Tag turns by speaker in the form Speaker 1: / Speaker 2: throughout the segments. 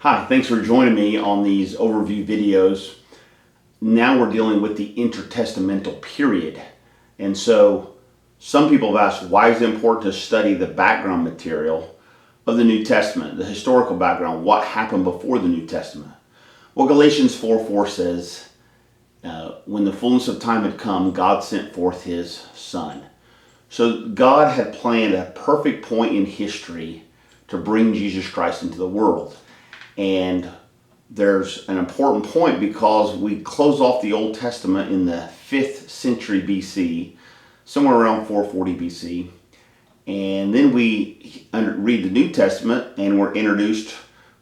Speaker 1: Hi, thanks for joining me on these overview videos. Now we're dealing with the intertestamental period. And so some people have asked, why is it important to study the background material of the New Testament, the historical background, what happened before the New Testament? Well, Galatians 4:4 says, when the fullness of time had come, God sent forth his Son. So God had planned a perfect point in history to bring Jesus Christ into the world. And there's an important point because we close off the Old Testament in the 5th century BC, somewhere around 440 BC. And then we read the New Testament and we're introduced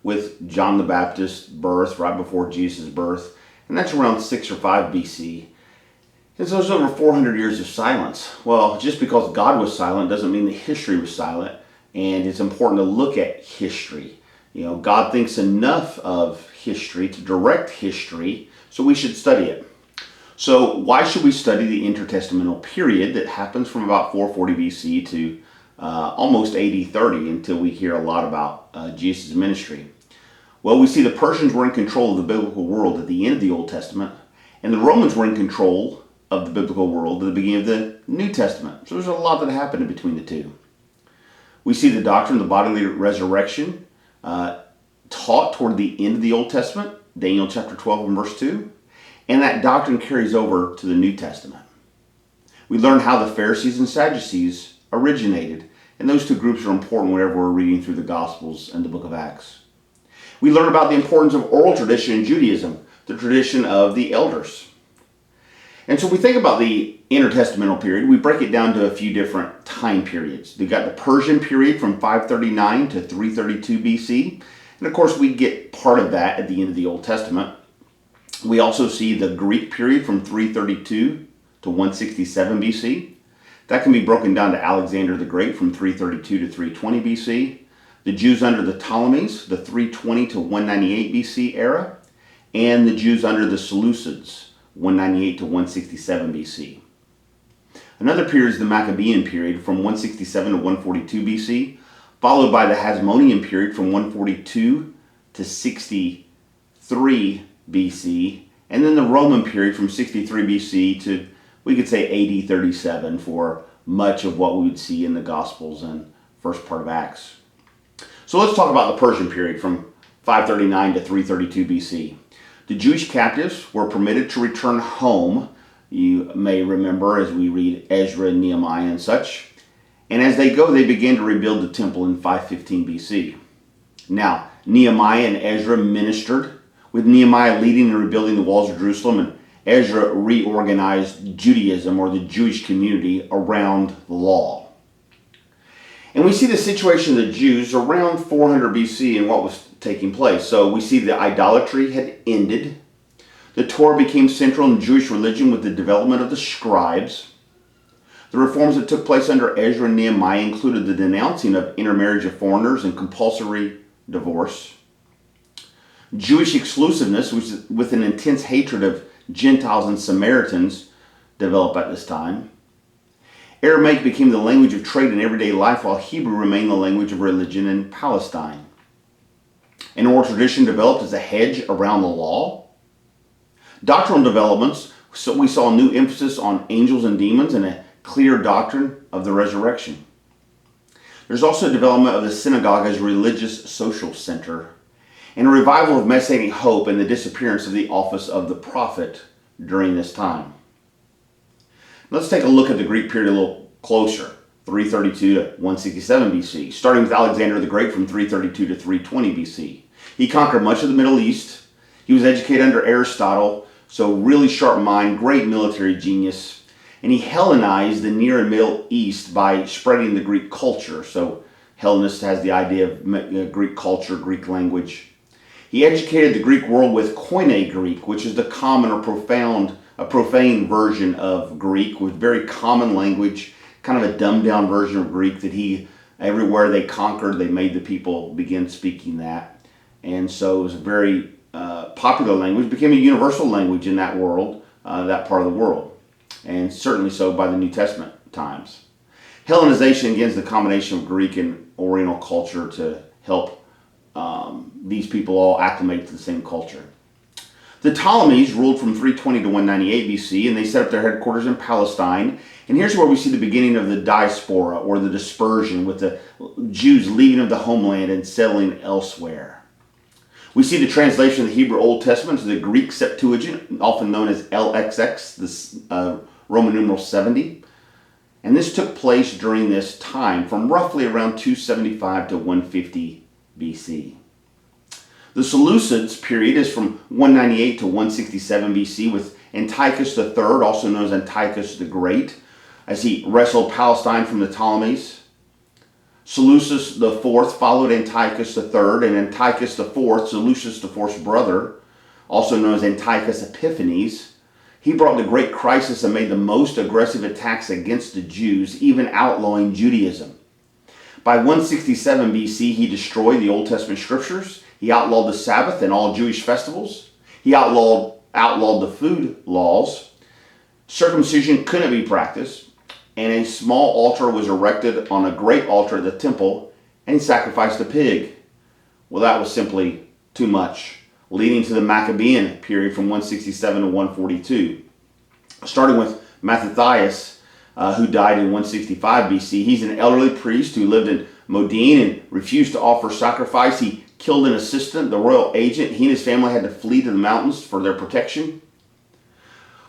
Speaker 1: with John the Baptist's birth, right before Jesus' birth. And that's around 6 or 5 BC. And so there's over 400 years of silence. Well, just because God was silent doesn't mean that history was silent. And it's important to look at history. You know, God thinks enough of history to direct history, so we should study it. So why should we study the intertestamental period that happens from about 440 BC to almost AD 30 until we hear a lot about Jesus' ministry? Well, we see the Persians were in control of the biblical world at the end of the Old Testament, and the Romans were in control of the biblical world at the beginning of the New Testament. So there's a lot that happened in between the two. We see the doctrine of the bodily resurrection taught toward the end of the Old Testament, Daniel chapter 12 and verse 2, and that doctrine carries over to the New Testament. We learn how the Pharisees and Sadducees originated, and those two groups are important whenever we're reading through the Gospels and the book of Acts. We learn about the importance of oral tradition in Judaism, the tradition of the elders. And so we think about the intertestamental period, we break it down to a few different time periods. We've got the Persian period from 539 to 332 BC. And of course, we get part of that at the end of the Old Testament. We also see the Greek period from 332 to 167 BC. That can be broken down to Alexander the Great from 332 to 320 BC. The Jews under the Ptolemies, the 320 to 198 BC era. And the Jews under the Seleucids, 198 to 167 BC. Another period is the Maccabean period from 167 to 142 BC, followed by the Hasmonean period from 142 to 63 BC, and then the Roman period from 63 BC to, we could say, AD 37 for much of what we would see in the Gospels and first part of Acts. So let's talk about the Persian period from 539 to 332 BC. The Jewish captives were permitted to return home. You may remember as we read Ezra and Nehemiah and such. And as they go, they began to rebuild the temple in 515 BC. Now, Nehemiah and Ezra ministered, with Nehemiah leading and rebuilding the walls of Jerusalem, and Ezra reorganized Judaism, or the Jewish community, around the law. And we see the situation of the Jews around 400 BC and what was taking place. So we see the idolatry had ended. The Torah became central in Jewish religion with the development of the scribes. The reforms that took place under Ezra and Nehemiah included the denouncing of intermarriage of foreigners and compulsory divorce. Jewish exclusiveness, which with an intense hatred of Gentiles and Samaritans, developed at this time. Aramaic became the language of trade in everyday life, while Hebrew remained the language of religion in Palestine. An oral tradition developed as a hedge around the law. Doctrinal developments, so we saw a new emphasis on angels and demons and a clear doctrine of the resurrection. There's also a development of the synagogue as a religious social center, and a revival of messianic hope and the disappearance of the office of the prophet during this time. Let's take a look at the Greek period a little closer, 332 to 167 BC, starting with Alexander the Great from 332 to 320 BC. He conquered much of the Middle East. He was educated under Aristotle, so really sharp mind, great military genius, and he Hellenized the Near and Middle East by spreading the Greek culture. So Hellenist has the idea of Greek culture, Greek language. He educated the Greek world with Koine Greek, which is the common or profane version of Greek with very common language, kind of a dumbed down version of Greek that everywhere they conquered, they made the people begin speaking that. And so it was a very popular language, became a universal language in that world, that part of the world. And certainly so by the New Testament times. Hellenization, again, is the combination of Greek and Oriental culture to help these people all acclimate to the same culture. The Ptolemies ruled from 320 to 198 BC, and they set up their headquarters in Palestine. And here's where we see the beginning of the diaspora, or the dispersion, with the Jews leaving of the homeland and settling elsewhere. We see the translation of the Hebrew Old Testament to the Greek Septuagint, often known as LXX, the Roman numeral 70. And this took place during this time, from roughly around 275 to 150 BC. The Seleucids period is from 198 to 167 BC, with Antiochus III, also known as Antiochus the Great, as he wrestled Palestine from the Ptolemies. Seleucus IV followed Antiochus III, and Antiochus IV, Seleucus IV's brother, also known as Antiochus Epiphanes, he brought the great crisis and made the most aggressive attacks against the Jews, even outlawing Judaism. By 167 BC, he destroyed the Old Testament scriptures. He outlawed the Sabbath and all Jewish festivals. He outlawed the food laws. Circumcision couldn't be practiced, and a small altar was erected on a great altar at the temple, and he sacrificed a pig. Well, that was simply too much, leading to the Maccabean period from 167 to 142. Starting with Mattathias, who died in 165 BC. He's an elderly priest who lived in Modin and refused to offer sacrifice. He killed an assistant, the royal agent. He and his family had to flee to the mountains for their protection.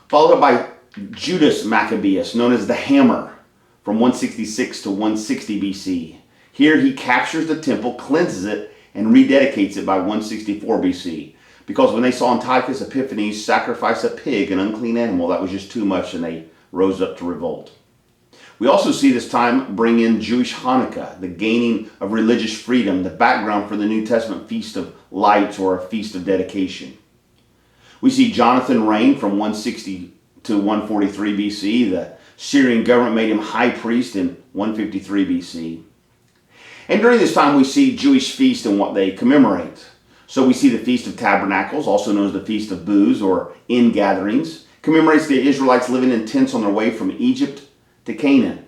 Speaker 1: Followed up by Judas Maccabeus, known as the Hammer, from 166 to 160 BC. Here he captures the temple, cleanses it, and rededicates it by 164 BC. Because when they saw Antiochus Epiphanes sacrifice a pig, an unclean animal, that was just too much, and they rose up to revolt. We also see this time bring in Jewish Hanukkah, the gaining of religious freedom, the background for the New Testament Feast of Lights, or a Feast of Dedication. We see Jonathan reign from 160 to 143 BC. The Syrian government made him high priest in 153 BC. And during this time we see Jewish feasts and what they commemorate. So we see the Feast of Tabernacles, also known as the Feast of Booths or Ingatherings, commemorates the Israelites living in tents on their way from Egypt to Canaan.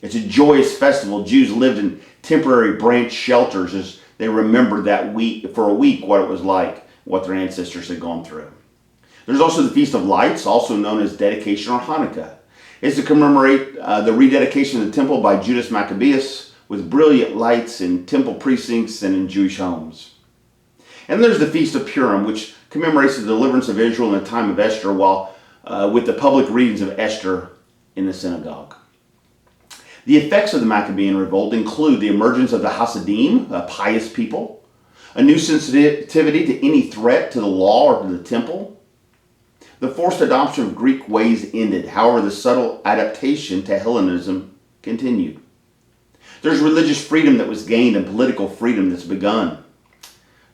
Speaker 1: It's a joyous festival. Jews lived in temporary branch shelters as they remembered that week, for a week, what it was like, what their ancestors had gone through. There's also the Feast of Lights, also known as Dedication or Hanukkah. It's to commemorate the rededication of the temple by Judas Maccabeus with brilliant lights in temple precincts and in Jewish homes. And there's the Feast of Purim, which commemorates the deliverance of Israel in the time of Esther, while with the public readings of Esther in the synagogue. The effects of the Maccabean revolt include the emergence of the Hasidim, a pious people, a new sensitivity to any threat to the law or to the temple. The forced adoption of Greek ways ended. However, the subtle adaptation to Hellenism continued. There's religious freedom that was gained and political freedom that's begun.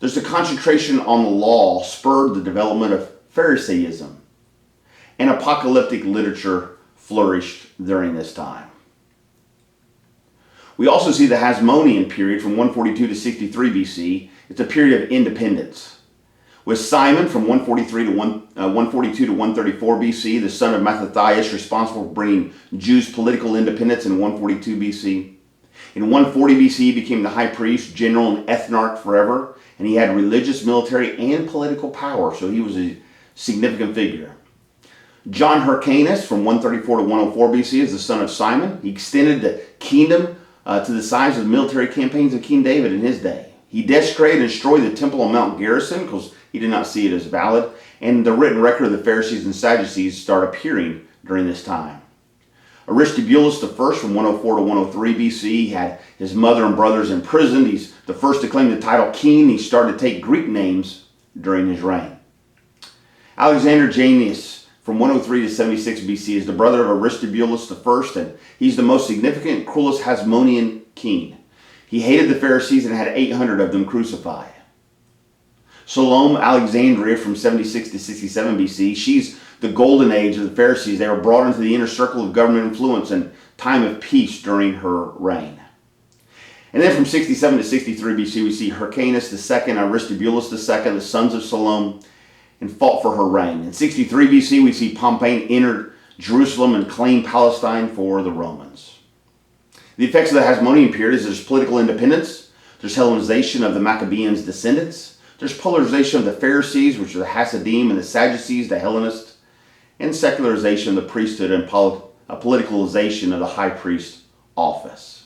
Speaker 1: There's the concentration on the law spurred the development of Pharisaism, and apocalyptic literature flourished during this time. We also see the Hasmonean period from 142 to 63 BC. It's a period of independence. With Simon from 142 to 134 BC, the son of Mattathias, responsible for bringing Jews political independence in 142 BC. In 140 BC, he became the high priest, general, and ethnarch forever, and he had religious, military, and political power, so he was a significant figure. John Hyrcanus from 134 to 104 BC is the son of Simon. He extended the kingdom to the size of the military campaigns of King David in his day. He desecrated and destroyed the temple on Mount Gerizim because he did not see it as valid, and the written record of the Pharisees and Sadducees start appearing during this time. Aristobulus I from 104 to 103 BC had his mother and brothers imprisoned. He's the first to claim the title king. He started to take Greek names during his reign. Alexander Jannaeus from 103 to 76 BC is the brother of Aristobulus I, and he's the most significant and cruelest Hasmonean king. He hated the Pharisees and had 800 of them crucified. Salome Alexandria from 76 to 67 BC, she's the golden age of the Pharisees. They were brought into the inner circle of government influence and time of peace during her reign. And then from 67 to 63 BC, we see Hyrcanus II, Aristobulus II, the sons of Salome, and fought for her reign. In 63 BC, we see Pompey entered Jerusalem and claimed Palestine for the Romans. The effects of the Hasmonean period is there's political independence, There's Hellenization of the Maccabeans' descendants. There's polarization of the Pharisees, which are the Hasidim, and the Sadducees, the Hellenists. And secularization of the priesthood and a politicalization of the high priest office.